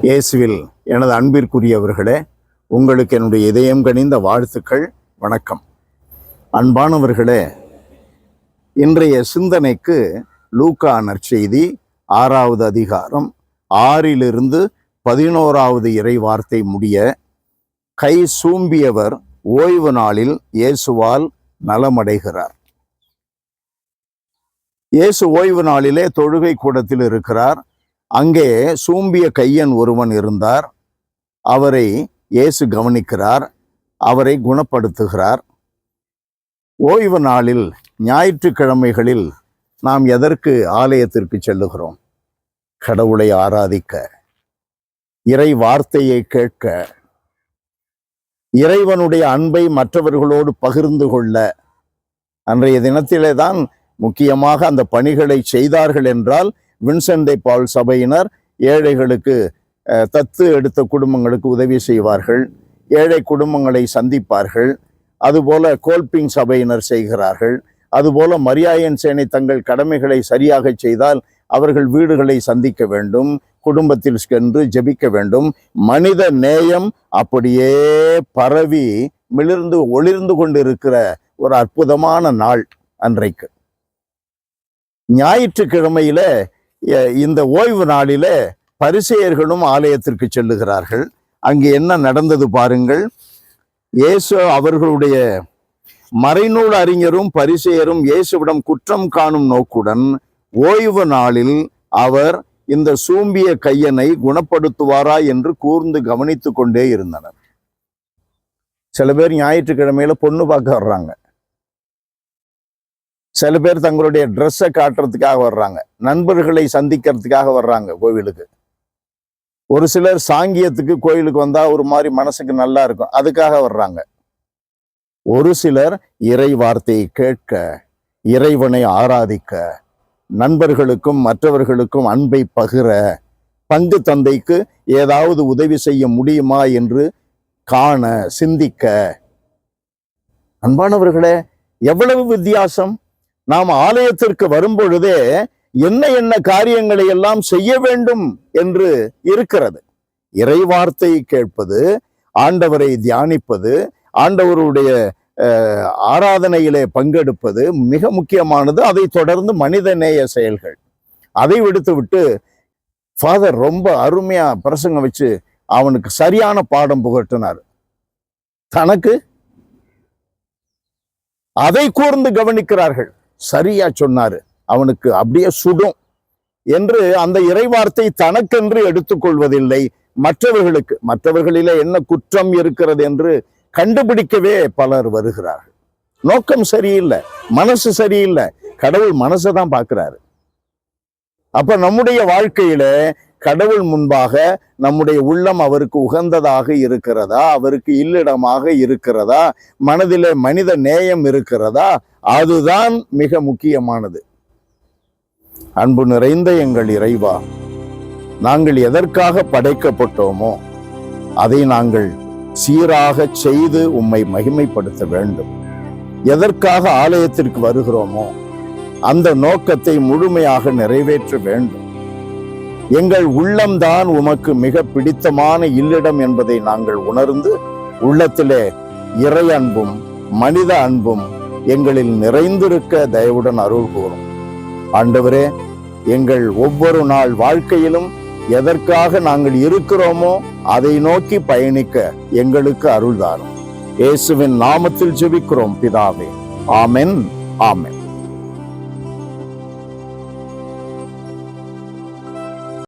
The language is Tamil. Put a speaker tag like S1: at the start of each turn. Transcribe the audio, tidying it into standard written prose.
S1: இயேசுவில் எனது அன்பிற்குரியவர்களே, உங்களுக்கு என்னுடைய இதயம் கனிந்த வாழ்த்துக்கள், வணக்கம். அன்பானவர்களே, இன்றைய சிந்தனைக்கு லூக்கா நற்செய்தி 6வது அதிகாரம் 6 11வது இறை வார்த்தை முடிய, கை சூம்பியவர் ஓய்வு நாளில் இயேசுவால் நலமடைகிறார். இயேசு ஓய்வு நாளிலே தொழுகை கூடத்தில் இருக்கிறார். அங்கே சூம்பிய கையன் ஒருவன் இருந்தார். அவரை இயேசு கவனிக்கிறார், அவரை குணப்படுத்துகிறார். ஓய்வு நாளில், ஞாயிற்றுக்கிழமைகளில் நாம் எதற்கு ஆலயத்திற்கு செல்லுகிறோம்? கடவுளை ஆராதிக்க, இறை வார்த்தையை கேட்க, இறைவனுடைய அன்பை மற்றவர்களோடு பகிர்ந்து கொள்ள. அன்றைய தினத்திலே தான் முக்கியமாக அந்த பணிகளை செய்தார்கள் என்றால், வின்சென்ட் பால் சபையினர் ஏழைகளுக்கு, தத்து எடுத்த குடும்பங்களுக்கு உதவி செய்வார்கள், ஏழை குடும்பங்களை சந்திப்பார்கள். அதுபோல கோல்பிங் சபையினர் செய்கிறார்கள். அதுபோல மரியாயன் சேனை தங்கள் கடமைகளை சரியாக செய்தால் அவர்கள் வீடுகளை சந்திக்க வேண்டும், குடும்பத்தில் சென்று ஜெபிக்க வேண்டும். மனித நேயம் அப்படியே பரவி மிளிர்ந்து ஒளிர்ந்து கொண்டிருக்கிற ஒரு அற்புதமான நாள் அன்றைக்கு. ஞாயிற்றுக்கிழமையில, இந்த ஓய்வு நாளில பரிசேயர்களும் ஆலயத்திற்கு செல்லுகிறார்கள். அங்கே என்ன நடந்தது பாருங்கள். இயேசு அவர்களுடைய மறைநூல் அறிஞரும் பரிசேயரும் இயேசுவிடம் குற்றம் காணும் நோக்குடன் ஓய்வு நாளில் அவர் இந்த சூம்பிய கையனை குணப்படுத்துவாரா என்று கூர்ந்து கவனித்து கொண்டே இருந்தனர். சில பேர் ஞாயிற்றுக்கிழமையில பொண்ணு பார்க்க வர்றாங்க, சில பேர் தங்களுடைய ட்ரெஸ்ஸை காட்டுறதுக்காக வர்றாங்க, நண்பர்களை சந்திக்கிறதுக்காக வர்றாங்க கோவிலுக்கு. ஒரு சிலர் சாங்கியத்துக்கு கோயிலுக்கு வந்தா ஒரு மாதிரி மனசுக்கு நல்லா இருக்கும், அதுக்காக வர்றாங்க. ஒரு சிலர் இறை வார்த்தையை கேட்க, இறைவனை ஆராதிக்க, நண்பர்களுக்கும் மற்றவர்களுக்கும் அன்பை பகிர, பங்கு தந்தைக்கு ஏதாவது உதவி செய்ய முடியுமா என்று காண, சிந்திக்க. அன்பானவர்களே, எவ்வளவு வித்தியாசம்! நாம் ஆலயத்திற்கு வரும்பொழுதே என்ன என்ன காரியங்களை எல்லாம் செய்ய வேண்டும் என்று இருக்கிறது. இறை வார்த்தையை கேட்பது, ஆண்டவரை தியானிப்பது, ஆண்டவருடைய ஆராதனையிலே பங்கெடுப்பது மிக முக்கியமானது. அதை தொடர்ந்து மனித நேய செயல்கள். அதை விடுத்து ஃபாதர் ரொம்ப அருமையா பிரசங்கம் வச்சு அவனுக்கு சரியான பாடம் புகட்டினார். தனக்கு அதை கூர்ந்து கவனிக்கிறார்கள். சரியா சொன்னாரு, அவனுக்கு அப்படியே சுடும் என்று அந்த இறைவார்த்தை தனக்கென்று எடுத்துக்கொள்வதில்லை, மற்றவர்களுக்கு. மற்றவர்களிலே என்ன குற்றம் இருக்கிறது என்று கண்டுபிடிக்கவே பலர் வருகிறார்கள். நோக்கம் சரியில்லை, மனசு சரியில்லை. கடவுள் மனசை தான் பார்க்கிறாரு. அப்ப நம்முடைய வாழ்க்கையில கடவுள் முன்பாக நம்முடைய உள்ளம் அவருக்கு உகந்ததாக இருக்கிறதா, அவருக்கு இல்லிடமாக இருக்கிறதா, மனதிலே மனித நேயம் இருக்கிறதா, அதுதான் மிக முக்கியமானது. அன்பு நிறைந்த எங்கள் இறைவா, நாங்கள் எதற்காக படைக்கப்பட்டோமோ அதை நாங்கள் சீராக செய்து உம்மை மகிமைப்படுத்த வேண்டும். எதற்காக ஆலயத்திற்கு வருகிறோமோ அந்த நோக்கத்தை முழுமையாக நிறைவேற்ற வேண்டும். எங்கள் உள்ளம்தான் உமக்கு மிக பிடித்தமான இல்லிடம் என்பதை நாங்கள் உணர்ந்து, உள்ளத்திலே இறை அன்பும் மனித அன்பும் எங்களில் நிறைந்திருக்க தயவுடன் அருள் கூறும். ஆண்டவரே, எங்கள் ஒவ்வொரு நாள் வாழ்க்கையிலும் எதற்காக நாங்கள் இருக்கிறோமோ அதை நோக்கி பயணிக்க எங்களுக்கு அருள் தாரும். இயேசுவின் நாமத்தில் ஜெபிக்கிறோம் பிதாவே. ஆமென், ஆமென்.